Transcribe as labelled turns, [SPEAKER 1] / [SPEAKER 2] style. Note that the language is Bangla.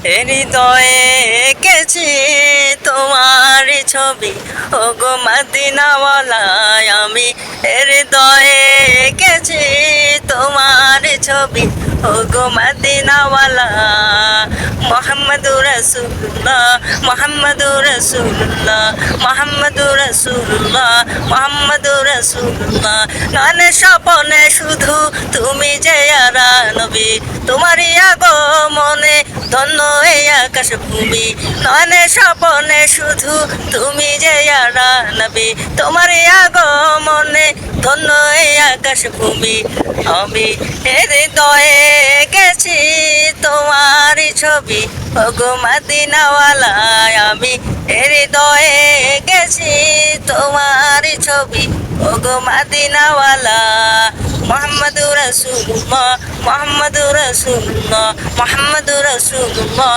[SPEAKER 1] হৃদয়ে এঁকেছি তোমার ছবি, ও গো মদিনাওয়ালা আমি হৃদয়ে এঁকেছি তোমার ছবি, ও গো মদিনাওয়ালা। মোহাম্মদুর রাসূলুল্লাহ, মোহাম্মদুর রাসূলুল্লাহ, মোহাম্মদুর রাসূলুল্লাহ, মোহাম্মদুর রাসূলুল্লাহ। নানে স্বপনে শুধু তুমি যে আরা নবী, তোমারই আগমনে ধন্য এই আকাশ ভূমি। নানে স্বপনে শুধু তুমি যে আরা নবী, তোমারই আগমনে ধন্য এই আকাশ ভূমি। আমি হৃদয়ে গেছি তোমারই ছবি, ও গো মদিনাওয়ালা আমি হৃদয়ে গেছি তোমারই ছবি, ও গো মদিনাওয়ালা। মোহাম্মদুর রাসূলুল্লাহ, মোহাম্মদুর রাসূলুল্লাহ, মোহাম্মদুর রাসূলুল্লাহ।